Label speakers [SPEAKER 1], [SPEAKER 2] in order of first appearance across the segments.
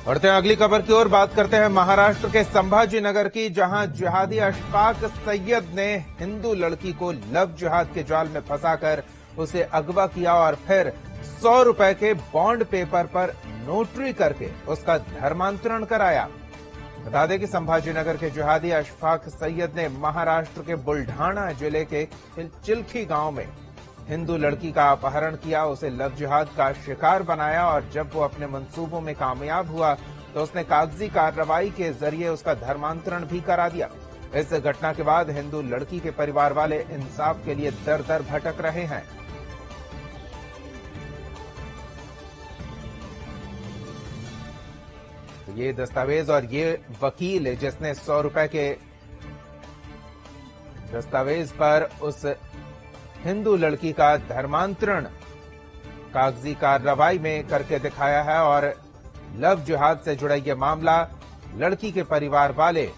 [SPEAKER 1] बढ़ते हैं अगली खबर की ओर। बात करते हैं महाराष्ट्र के संभाजी नगर की, जहां जिहादी अशफाक सैयद ने हिंदू लड़की को लव जिहाद के जाल में फंसाकर उसे अगवा किया और फिर 100 रुपए के बॉन्ड पेपर पर नोटरी करके उसका धर्मांतरण कराया। बता दें कि संभाजी नगर के जिहादी अशफाक सैयद ने महाराष्ट्र के बुल्ढाना जिले के चिल्खी गांव में हिंदू लड़की का अपहरण किया, उसे लव जिहाद का शिकार बनाया और जब वो अपने मंसूबों में कामयाब हुआ तो उसने कागजी कार्रवाई के जरिए उसका धर्मांतरण भी करा दिया। इस घटना के बाद हिंदू लड़की के परिवार वाले इंसाफ के लिए दर दर भटक रहे हैं। तो ये दस्तावेज और ये वकील जिसने 100 रुपए के दस्तावेज पर उस हिंदू लड़की का धर्मांतरण कागजी कार्रवाई में करके दिखाया है और लव जिहाद से जुड़ा यह मामला, लड़की के परिवार वाले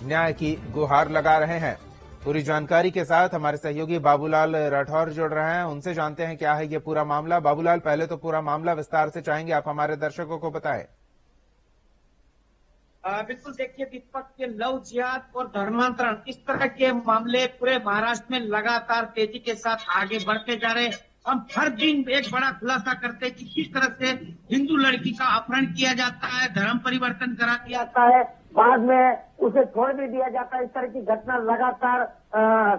[SPEAKER 1] न्याय की गुहार लगा रहे हैं। पूरी जानकारी के साथ हमारे सहयोगी बाबूलाल राठौर जुड़ रहे हैं, उनसे जानते हैं क्या है ये पूरा मामला। बाबूलाल, पहले तो पूरा मामला विस्तार से चाहेंगे आप हमारे दर्शकों को बताएं।
[SPEAKER 2] बिल्कुल, देखिए दीपक, के लव जिहाद और धर्मांतरण इस तरह के मामले पूरे महाराष्ट्र में लगातार तेजी के साथ आगे बढ़ते जा रहे हैं। हम हर दिन एक बड़ा खुलासा करते हैं कि किस तरह से हिंदू लड़की का अपहरण किया जाता है, धर्म परिवर्तन करा दिया जाता है, बाद में उसे छोड़ भी दिया जाता है। इस तरह की घटना लगातार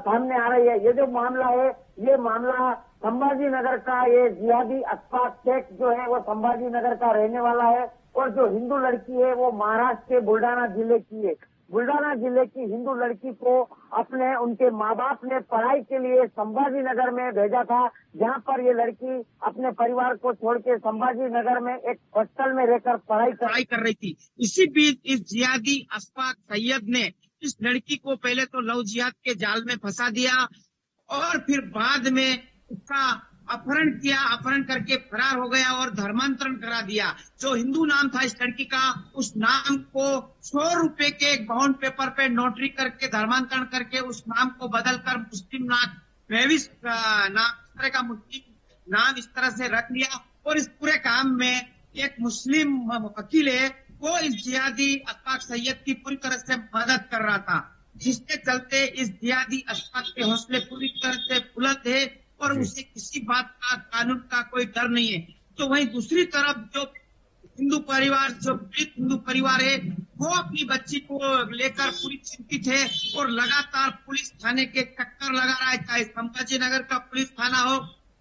[SPEAKER 2] सामने आ रही है। ये जो मामला है, ये मामला संभाजी नगर का, ये जिहादी अशफाक शेख जो है वो संभाजी नगर का रहने वाला है और जो हिंदू लड़की है वो महाराष्ट्र के बुल्ढाना जिले की है। बुल्ढाना जिले की हिंदू लड़की को अपने उनके माँ बाप ने पढ़ाई के लिए संभाजी नगर में भेजा था, जहाँ पर ये लड़की अपने परिवार को छोड़ के संभाजी नगर में एक हॉस्टल में रहकर पढ़ाई कर रही थी। इसी बीच इस जिहादी अशफाक सैयद ने इस लड़की को पहले तो लव जिहाद के जाल में फंसा दिया और फिर बाद में उसका अपहरण किया, अपहरण करके फरार हो गया और धर्मांतरण करा दिया। जो हिंदू नाम था इस लड़की का, उस नाम को 100 रुपए के एक बॉन्ड पेपर पे नोटरी करके धर्मांतरण करके उस नाम को बदलकर मुस्लिम नाम इस तरह का मुस्लिम नाम इस तरह से रख लिया और इस पूरे काम में एक मुस्लिम वकील है वो इस जिहादी अशफाक सैयद की पूरी तरह से मदद कर रहा था, जिसके चलते इस जिहादी अशफाक के हौसले पूरी तरह से बुलंद है और उसे किसी बात का, कानून का कोई डर नहीं है। तो वहीं दूसरी तरफ जो हिंदू परिवार, जो पीड़ित हिंदू परिवार है, वो अपनी बच्ची को लेकर पूरी चिंतित है और लगातार पुलिस थाने के चक्कर लगा रहा है, चाहे संभाजी नगर का पुलिस थाना हो,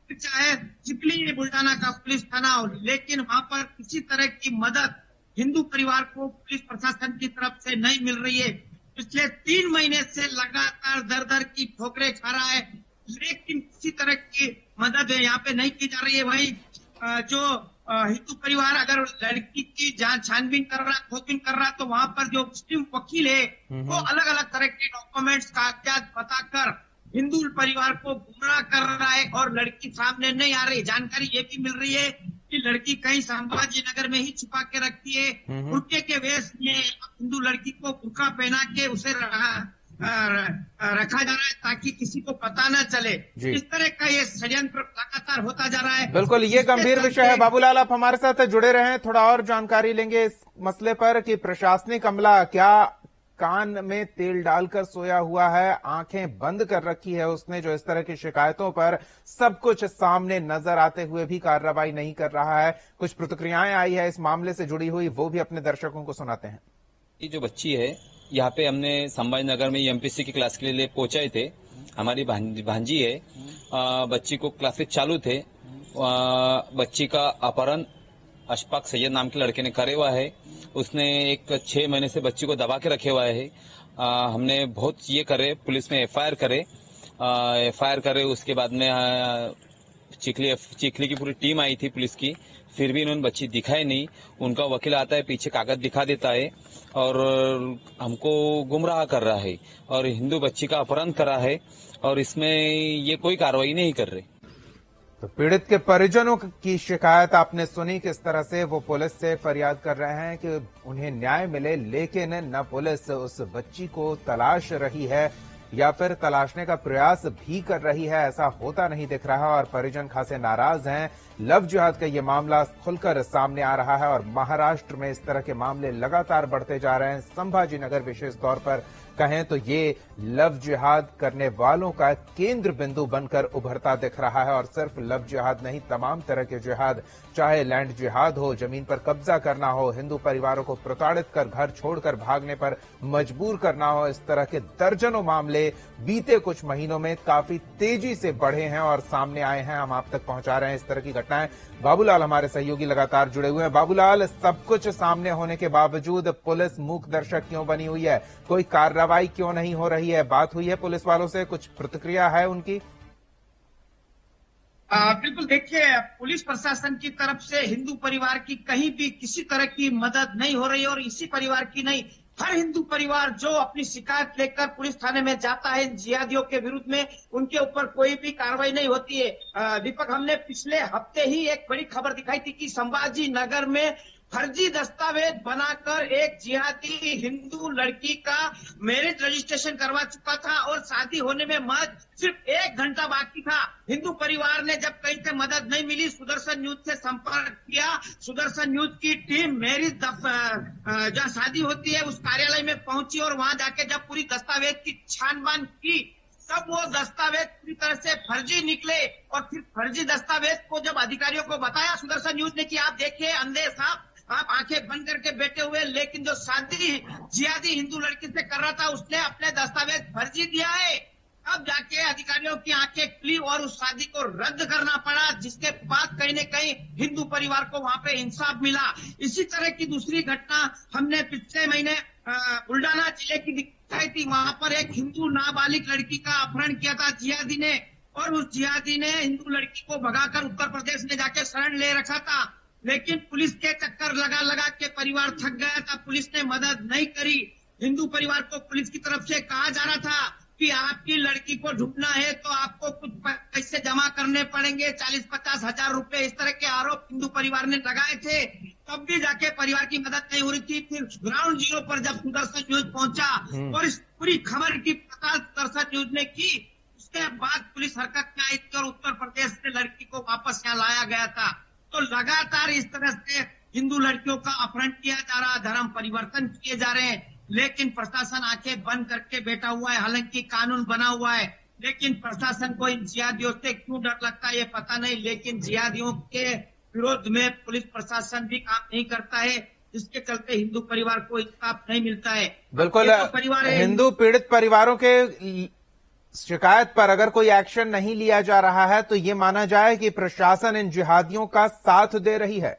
[SPEAKER 2] चाहे चिखली बुल्ढाना का पुलिस थाना हो, लेकिन वहां पर किसी तरह की मदद हिंदू परिवार को पुलिस प्रशासन की तरफ से नहीं मिल रही है। पिछले 3 महीने से लगातार दर दर की ठोकरें खा रहा है, लेकिन किसी तरह की मदद यहाँ पे नहीं की जा रही है। वहीं जो हिंदू परिवार अगर लड़की की छानबीन कर रहा, खोजबीन कर रहा, तो वहां पर जो मुस्लिम वकील है वो अलग अलग तरह के डॉक्यूमेंट्स, कागजात बताकर हिंदू परिवार को गुमराह कर रहा है और लड़की सामने नहीं आ रही। जानकारी ये भी मिल रही है कि लड़की कहीं संभाजी नगर में ही छुपा के रखती है। बुर्के के वेश में हिंदू लड़की को बुर्का पहना के उसे रखा जा रहा है ताकि किसी को पता न चले। इस तरह का ये षड्यंत्र लगातार होता जा रहा है।
[SPEAKER 1] बिल्कुल, ये गंभीर विषय है। बाबूलाल, आप हमारे साथ जुड़े रहे, थोड़ा और जानकारी लेंगे इस मसले पर कि प्रशासनिक अमला क्या कान में तेल डालकर सोया हुआ है, आंखें बंद कर रखी है उसने, जो इस तरह की शिकायतों पर सब कुछ सामने नजर आते हुए भी कार्रवाई नहीं कर रहा है। कुछ प्रतिक्रियाएं आई है इस मामले से जुड़ी हुई, वो भी अपने दर्शकों को सुनाते हैं।
[SPEAKER 3] ये जो बच्ची है, यहाँ पे हमने संभाजी नगर में एमपीसी की क्लास के लिए पहुंचाए थे। हमारी भांजी है, बच्ची को क्लासेस चालू थे, बच्ची का अपहरण अशफाक सैयद नाम के लड़के ने करे हुआ है। उसने एक 6 महीने से बच्ची को दबा के रखे हुआ है। हमने बहुत ये करे, पुलिस में एफआईआर करे, उसके बाद में चिखली की पूरी टीम आई थी पुलिस की, फिर भी इन्होंने बच्ची दिखाई नहीं। उनका वकील आता है, पीछे कागज दिखा देता है और हमको गुमराह कर रहा है और हिंदू बच्ची का अपहरण करा है और इसमें ये कोई कार्रवाई नहीं कर रहे।
[SPEAKER 1] तो पीड़ित के परिजनों की शिकायत आपने सुनी, किस तरह से वो पुलिस से फरियाद कर रहे हैं कि उन्हें न्याय मिले, लेकिन न पुलिस उस बच्ची को तलाश रही है, या फिर तलाशने का प्रयास भी कर रही है, ऐसा होता नहीं दिख रहा और परिजन खासे नाराज हैं। लव जिहाद का ये मामला खुलकर सामने आ रहा है और महाराष्ट्र में इस तरह के मामले लगातार बढ़ते जा रहे हैं। संभाजी नगर विशेष तौर पर कहें तो ये लव जिहाद करने वालों का केंद्र बिंदु बनकर उभरता दिख रहा है और सिर्फ लव जिहाद नहीं, तमाम तरह के जिहाद, चाहे लैंड जिहाद हो, जमीन पर कब्जा करना हो, हिंदू परिवारों को प्रताड़ित कर घर छोड़कर भागने पर मजबूर करना हो, इस तरह के दर्जनों मामले बीते कुछ महीनों में काफी तेजी से बढ़े हैं और सामने आए हैं। हम आप तक पहुंचा रहे हैं इस तरह की घटनाएं। बाबूलाल हमारे सहयोगी लगातार जुड़े हुए हैं। बाबूलाल, सब कुछ सामने होने के बावजूद पुलिस मूक दर्शक क्यों बनी हुई है? कोई कार्रवाई क्यों नहीं हो रही है? बात हुई है पुलिस वालों से, कुछ प्रतिक्रिया है उनकी?
[SPEAKER 2] बिल्कुल, देखिए, पुलिस प्रशासन की तरफ से हिंदू परिवार की कहीं भी किसी तरह की मदद नहीं हो रही और इसी परिवार की नहीं, हर हिंदू परिवार जो अपनी शिकायत लेकर पुलिस थाने में जाता है इन जिहादियों के विरुद्ध में, उनके ऊपर कोई भी कार्रवाई नहीं होती है। दीपक, हमने पिछले हफ्ते ही एक बड़ी खबर दिखाई थी कि संभाजी नगर में फर्जी दस्तावेज बनाकर एक जिहादी हिंदू लड़की का मैरिज रजिस्ट्रेशन करवा चुका था और शादी होने में महज सिर्फ 1 घंटा बाकी था। हिंदू परिवार ने जब कहीं से मदद नहीं मिली, सुदर्शन न्यूज से संपर्क किया। सुदर्शन न्यूज की टीम मैरिज जहाँ शादी होती है उस कार्यालय में पहुंची और वहां जाके जब पूरी दस्तावेज की छानबीन की, तब वो दस्तावेज पूरी तरह से फर्जी निकले और फिर फर्जी दस्तावेज को जब अधिकारियों को बताया सुदर्शन न्यूज ने कि आप देखिए अंधे साहब, आप आंखें बंद करके बैठे हुए, लेकिन जो शादी जिहादी हिंदू लड़की से कर रहा था उसने अपने दस्तावेज फर्जी दिया है। अब जाके अधिकारियों की आंखें खुली और उस शादी को रद्द करना पड़ा, जिसके बाद कहीं न कहीं हिंदू परिवार को वहां पे इंसाफ मिला। इसी तरह की दूसरी घटना हमने पिछले महीने बुल्डाना जिले की दिखाई थी। वहां पर एक हिंदू नाबालिग लड़की का अपहरण किया था जिहादी ने और उस जिहादी ने हिंदू लड़की को भगाकर उत्तर प्रदेश में जाके शरण ले रखा था, लेकिन पुलिस के चक्कर लगा लगा के परिवार थक गया था, पुलिस ने मदद नहीं करी। हिंदू परिवार को पुलिस की तरफ से कहा जा रहा था कि आपकी लड़की को ढूंढना है तो आपको कुछ पैसे जमा करने पड़ेंगे, 40-50 हजार रुपए, इस तरह के आरोप हिंदू परिवार ने लगाए थे। तब भी जाके परिवार की मदद नहीं हो रही थी। फिर ग्राउंड जीरो पर जब सुदर्शन न्यूज पहुंचा और इस पूरी खबर की पता सुदर्शन न्यूज ने की, उसके बाद पुलिस हरकत में आई थी और उत्तर प्रदेश से लड़की को वापस यहाँ लाया गया था। तो लगातार इस तरह से हिंदू लड़कियों का अपहरण किया जा रहा, धर्म परिवर्तन किए जा रहे हैं, लेकिन प्रशासन आंखें बंद करके बैठा हुआ है। हालांकि कानून बना हुआ है, लेकिन प्रशासन को इन जिहादियों से क्यों डर लगता है ये पता नहीं। लेकिन जिहादियों के विरोध में पुलिस प्रशासन भी काम नहीं करता है, जिसके चलते हिंदू परिवार को इंसाफ नहीं मिलता है।
[SPEAKER 1] बिल्कुल, हिंदू पीड़ित परिवारों के शिकायत पर अगर कोई एक्शन नहीं लिया जा रहा है तो ये माना जाए कि प्रशासन इन जिहादियों का साथ दे रही है।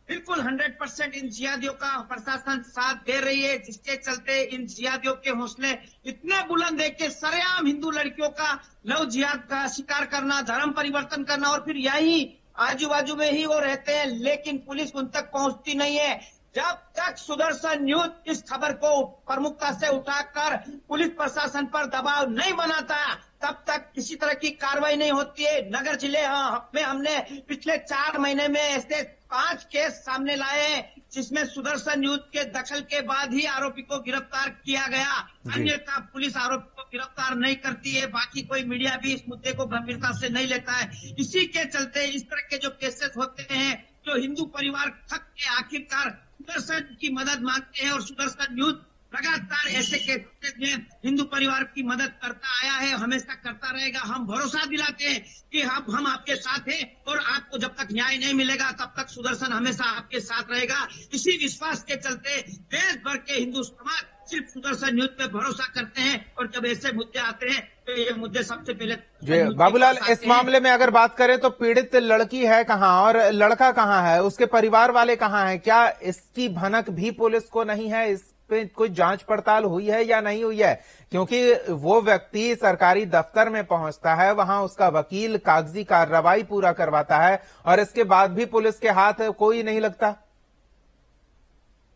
[SPEAKER 2] बिल्कुल 100% इन जिहादियों का प्रशासन साथ दे रही है, जिसके चलते इन जिहादियों के हौसले इतने बुलंद है कि सरेआम हिंदू लड़कियों का लव जिहाद का शिकार करना, धर्म परिवर्तन करना और फिर यही आजू बाजू में ही वो रहते हैं, लेकिन पुलिस उन तक पहुंचती नहीं है। जब तक सुदर्शन न्यूज इस खबर को प्रमुखता से उठाकर पुलिस प्रशासन पर दबाव नहीं बनाता, तब तक किसी तरह की कार्रवाई नहीं होती है। नगर जिले में हमने पिछले 4 महीने में ऐसे 5 केस सामने लाए हैं, जिसमें सुदर्शन न्यूज के दखल के बाद ही आरोपी को गिरफ्तार किया गया, अन्यथा पुलिस आरोपी को गिरफ्तार नहीं करती है। बाकी कोई मीडिया भी इस मुद्दे को गंभीरता से नहीं लेता है। इसी के चलते इस तरह के जो केसेस होते हैं, जो हिंदू परिवार थक के आखिरकार सुदर्शन की मदद मांगते हैं और सुदर्शन न्यूज लगातार ऐसे केसेस में हिंदू परिवार की मदद करता आया है, हमेशा करता रहेगा। हम भरोसा दिलाते हैं कि हम आपके साथ हैं और आपको जब तक न्याय नहीं मिलेगा तब तक सुदर्शन हमेशा आपके साथ रहेगा। इसी विश्वास के चलते देश भर के हिंदू समाज सिर्फ सुदर्शन न्यूज पे भरोसा करते हैं और जब ऐसे मुद्दे आते हैं तो ये मुद्दे सबसे पहले
[SPEAKER 1] जी बाबूलाल, इस मामले में अगर बात करें तो पीड़ित लड़की है कहाँ और लड़का कहाँ है, उसके परिवार वाले कहाँ हैं? क्या इसकी भनक भी पुलिस को नहीं है? इस पे कोई जांच पड़ताल हुई है या नहीं हुई है? क्योंकि वो व्यक्ति सरकारी दफ्तर में पहुंचता है, वहां उसका वकील कागजी कार्रवाई पूरा करवाता है और इसके बाद भी पुलिस के हाथ कोई नहीं लगता।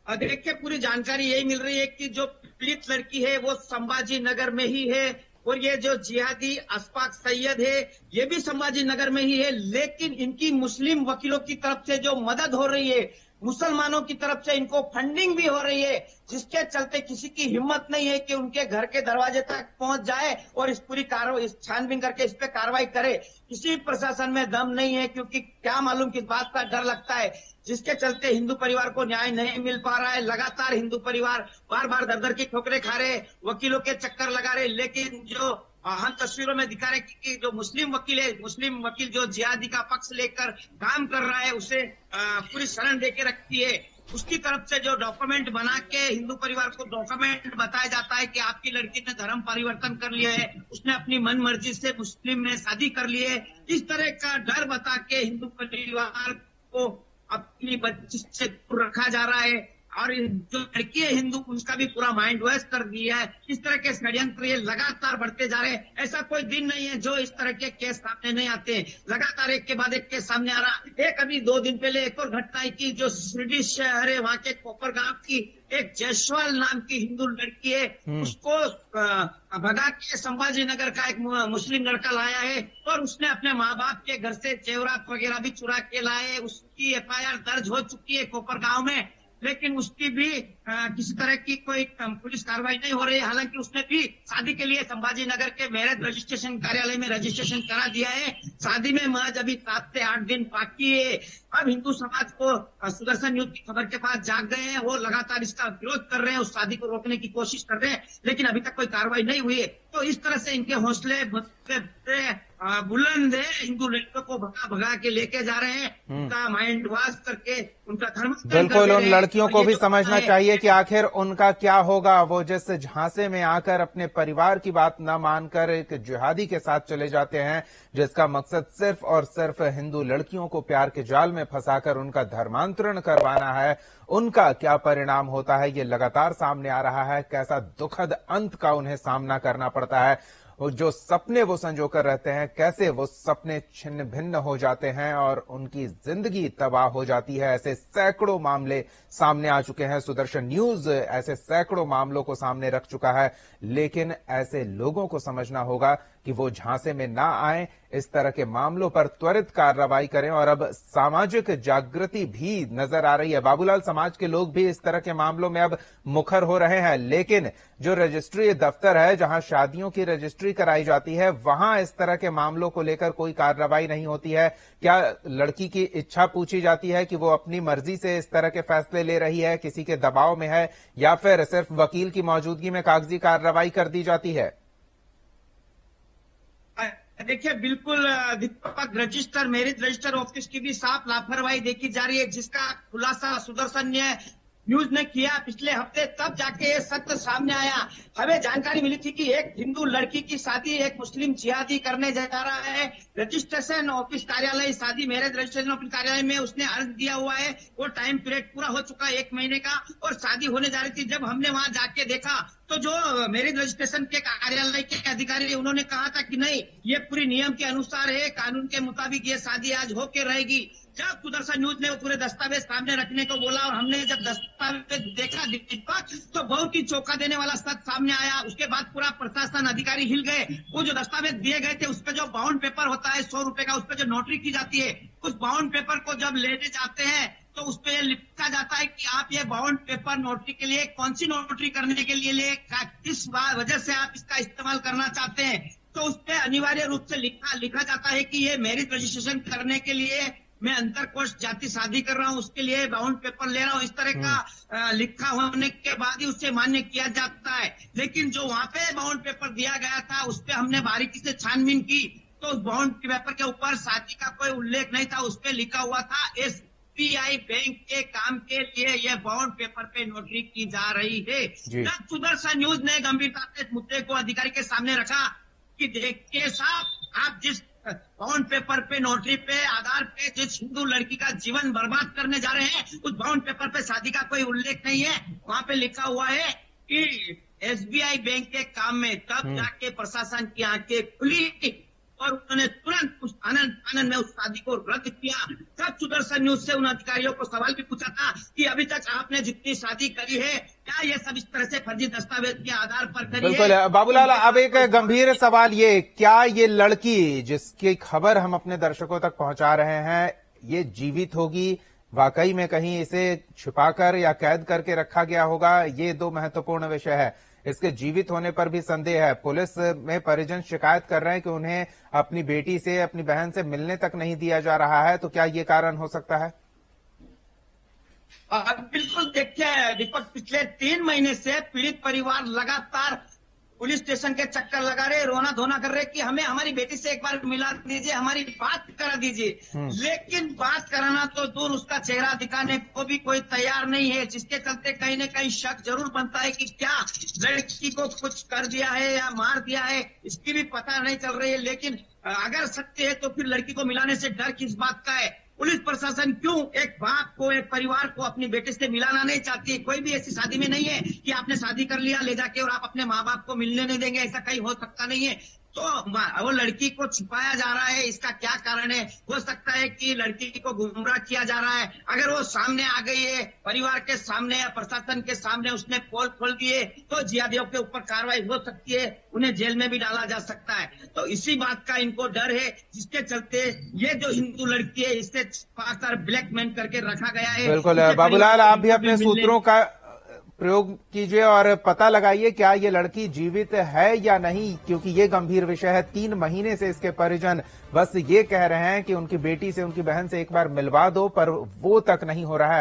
[SPEAKER 2] देखिए, पूरी जानकारी यही मिल रही है कि जो पीड़ित लड़की है वो संभाजी नगर में ही है और ये जो जिहादी अशफाक सैयद है ये भी संभाजी नगर में ही है, लेकिन इनकी मुस्लिम वकीलों की तरफ से जो मदद हो रही है मुसलमानों की तरफ से इनको फंडिंग भी हो रही है, जिसके चलते किसी की हिम्मत नहीं है कि उनके घर के दरवाजे तक पहुंच जाए और इस पूरी कार्रवाई, इस छानबीन करके इस पे कार्रवाई करे। किसी प्रशासन में दम नहीं है, क्योंकि क्या मालूम किस बात का डर लगता है, जिसके चलते हिंदू परिवार को न्याय नहीं मिल पा रहा है। लगातार हिंदू परिवार बार बार दर दर की ठोकरें खा रहे, वकीलों के चक्कर लगा रहे, लेकिन जो हम तस्वीरों में दिखा रहे कि जो मुस्लिम वकील है, मुस्लिम वकील जो जिहादी का पक्ष लेकर काम कर रहा है, उसे पूरी शरण देके रखती है। उसकी तरफ से जो डॉक्यूमेंट बना के हिंदू परिवार को डॉक्यूमेंट बताया जाता है कि आपकी लड़की ने धर्म परिवर्तन कर लिया है, उसने अपनी मन मर्जी से मुस्लिम में शादी कर ली है, इस तरह का डर बता के हिंदू परिवार को अपनी बच्ची से दूर रखा जा रहा है। और जो लड़की है हिंदू, उसका भी पूरा माइंड वॉश कर दिया है। इस तरह के षड्यंत्र ये लगातार बढ़ते जा रहे हैं। ऐसा कोई दिन नहीं है जो इस तरह के केस सामने नहीं आते हैं, लगातार एक के बाद एक केस सामने आ रहा। एक अभी 2 दिन पहले एक और घटना आई कि जो शिरडी शहर है, वहाँ के कोपर गांव की एक जयसवाल नाम की हिंदू लड़की है, उसको भगा के संभाजी नगर का एक मुस्लिम लड़का लाया है और उसने अपने माँ बाप के घर से जेवरात वगैरह भी चुरा के लाए। उसकी FIR दर्ज हो चुकी है कोपर गांव में, लेकिन उसकी भी किसी तरह की कोई पुलिस कार्रवाई नहीं हो रही है। हालांकि उसने भी शादी के लिए संभाजी नगर के मैरिज रजिस्ट्रेशन कार्यालय में रजिस्ट्रेशन करा दिया है। शादी में महज अभी 7 से 8 दिन बाकी है। अब हिंदू समाज को सुदर्शन न्यूज की खबर के पास जाग गए हैं, वो लगातार इसका विरोध कर रहे हैं, उस शादी को रोकने की कोशिश कर रहे हैं, लेकिन अभी तक कोई कार्रवाई नहीं हुई है। तो इस तरह से इनके हौसले बुलंद है, हिंदू लड़कियों को भगा भगा के लेके जा रहे हैं, उनका माइंड वॉश करके उनका धर्म।
[SPEAKER 1] बिल्कुल, उन लड़कियों को भी समझना चाहिए कि आखिर उनका क्या होगा। वो जिस झांसे में आकर अपने परिवार की बात न मानकर एक जिहादी के साथ चले जाते हैं, जिसका मकसद सिर्फ और सिर्फ हिंदू लड़कियों को प्यार के जाल में फंसाकर उनका धर्मांतरण करवाना है, उनका क्या परिणाम होता है ये लगातार सामने आ रहा है। कैसा दुखद अंत का उन्हें सामना करना पड़ता है। जो सपने वो संजोकर रहते हैं, कैसे वो सपने छिन्न भिन्न हो जाते हैं और उनकी जिंदगी तबाह हो जाती है। ऐसे सैकड़ों मामले सामने आ चुके हैं। सुदर्शन न्यूज ऐसे सैकड़ों मामलों को सामने रख चुका है, लेकिन ऐसे लोगों को समझना होगा कि वो झांसे में ना आए, इस तरह के मामलों पर त्वरित कार्रवाई करें। और अब सामाजिक जागृति भी नजर आ रही है। बाबूलाल, समाज के लोग भी इस तरह के मामलों में अब मुखर हो रहे हैं, लेकिन जो रजिस्ट्री दफ्तर है, जहां शादियों की रजिस्ट्री कराई जाती है, वहां इस तरह के मामलों को लेकर कोई कार्रवाई नहीं होती है। क्या लड़की की इच्छा पूछी जाती है कि वो अपनी मर्जी से इस तरह के फैसले ले रही है, किसी के दबाव में है, या फिर सिर्फ वकील की मौजूदगी में कागजी कार्रवाई कर दी जाती है?
[SPEAKER 2] देखिए, बिल्कुल दीपक, रजिस्टर, मैरिज रजिस्टर ऑफिस की भी साफ लापरवाही देखी जा रही है, जिसका खुलासा सुदर्शन न्यूज ने किया पिछले हफ्ते। तब जाके ये सत्य सामने आया। हमें जानकारी मिली थी कि एक हिंदू लड़की की शादी एक मुस्लिम जिहादी करने जा रहा है। रजिस्ट्रेशन ऑफिस कार्यालय, शादी मैरिज रजिस्ट्रेशन ऑफिस कार्यालय में उसने अर्ज दिया हुआ है। वो टाइम पीरियड पूरा हो चुका है 1 महीने का, और शादी होने जा रही थी। जब हमने वहां जाके देखा तो जो मैरिज रजिस्ट्रेशन के कार्यालय के अधिकारी, उन्होंने कहा था कि नहीं, ये पूरी नियम के अनुसार है, कानून के मुताबिक ये शादी आज होके रहेगी। जब सुदर्शन न्यूज ने वो पूरे दस्तावेज सामने रखने को बोला और हमने जब दस्तावेज देखा दीपक, तो बहुत ही चौंका देने वाला सच सामने आया। उसके बाद पूरा प्रशासन, अधिकारी हिल गए। वो जो दस्तावेज दिए गए थे, उस पर जो बाउंड पेपर होता है 100 रुपए का, उस पर जो नोटरी की जाती है, उस बाउंड पेपर को जब लेने जाते हैं तो उस पे लिखा जाता है कि आप ये बाउंड पेपर नोटरी के लिए, कौन सी नोटरी करने के लिए, किस वजह से आप इसका इस्तेमाल करना चाहते हैं। तो उस पे अनिवार्य रूप से लिखा जाता है कि ये मैरिज रजिस्ट्रेशन करने के लिए मैं अंतर कोष्ठ जाति शादी कर रहा हूँ, उसके लिए बाउंड पेपर ले रहा हूँ, इस तरह का लिखा होने के बाद ही उसे मान्य किया जाता है। लेकिन जो वहाँ पे बाउंड पेपर दिया गया था, उस पे हमने बारीकी से छानबीन की, तो उस बाउंड पेपर के ऊपर शादी का कोई उल्लेख नहीं था। उस पे लिखा हुआ था SBI बैंक के काम के लिए यह बाउंड पेपर पे नोटरी की जा रही है। जब सुदर्शन न्यूज ने गंभीरता से मुद्दे को अधिकारी के सामने रखा कि देखिए साहब, आप जिस बाउंड पेपर पे, नोटरी पे, आधार पे जिस हिंदू लड़की का जीवन बर्बाद करने जा रहे हैं, उस बाउंड पेपर पे शादी का कोई उल्लेख नहीं है। वहाँ पे लिखा हुआ है कि SBI बैंक के काम में। तब जाके प्रशासन की आंखें खुली और उन्होंने तुरंत उस आनंद में उस शादी को रद्द किया। तब सुदर्शन न्यूज से उन अधिकारियों को सवाल भी पूछा था कि अभी तक आपने जितनी शादी करी है, क्या ये सब इस तरह से फर्जी दस्तावेज के आधार पर करी है?
[SPEAKER 1] बिल्कुल बाबूलाल, अब एक गंभीर सवाल ये, क्या ये लड़की जिसकी खबर हम अपने दर्शकों तक पहुंचा रहे हैं, ये जीवित होगी वाकई में कहीं इसे छिपाकर या कैद करके रखा गया होगा, ये दो महत्वपूर्ण विषय है। इसके जीवित होने पर भी संदेह है। पुलिस में परिजन शिकायत कर रहे हैं कि उन्हें अपनी बेटी से, अपनी बहन से मिलने तक नहीं दिया जा रहा है, तो क्या ये कारण हो सकता है?
[SPEAKER 2] बिल्कुल, देखिए दीपक, पिछले 3 महीने से पीड़ित परिवार लगातार पुलिस स्टेशन के चक्कर लगा रहे, रोना धोना कर रहे कि हमें हमारी बेटी से एक बार मिला दीजिए, हमारी बात करा दीजिए। लेकिन बात कराना तो दूर, उसका चेहरा दिखाने को भी कोई तैयार नहीं है, जिसके चलते कहीं न कहीं शक जरूर बनता है कि क्या लड़की को कुछ कर दिया है या मार दिया है, इसकी भी पता नहीं चल रही है। लेकिन अगर सत्य है तो फिर लड़की को मिलाने से डर किस बात का है? पुलिस प्रशासन क्यों एक बाप को, एक परिवार को अपनी बेटी से मिलाना नहीं चाहती? कोई भी ऐसी शादी में नहीं है कि आपने शादी कर लिया ले जाके और आप अपने माँ बाप को मिलने नहीं देंगे, ऐसा कहीं हो सकता नहीं है। तो वो लड़की को छिपाया जा रहा है, इसका क्या कारण है? हो सकता है कि लड़की को गुमराह किया जा रहा है। अगर वो सामने आ गई है, परिवार के सामने या प्रशासन के सामने उसने पोल खोल दिए, तो जिहादियों के ऊपर कार्रवाई हो सकती है, उन्हें जेल में भी डाला जा सकता है। तो इसी बात का इनको डर है, जिसके चलते ये जो हिंदू लड़की है, इससे छिपाकर ब्लैकमेल करके रखा गया है।
[SPEAKER 1] बिल्कुल बाबूलाल, आप भी अपने सूत्रों का प्रयोग कीजिए और पता लगाइए क्या ये लड़की जीवित है या नहीं, क्योंकि ये गंभीर विषय है। 3 महीने से इसके परिजन बस ये कह रहे हैं कि उनकी बेटी से, उनकी बहन से एक बार मिलवा दो, पर वो तक नहीं हो रहा है।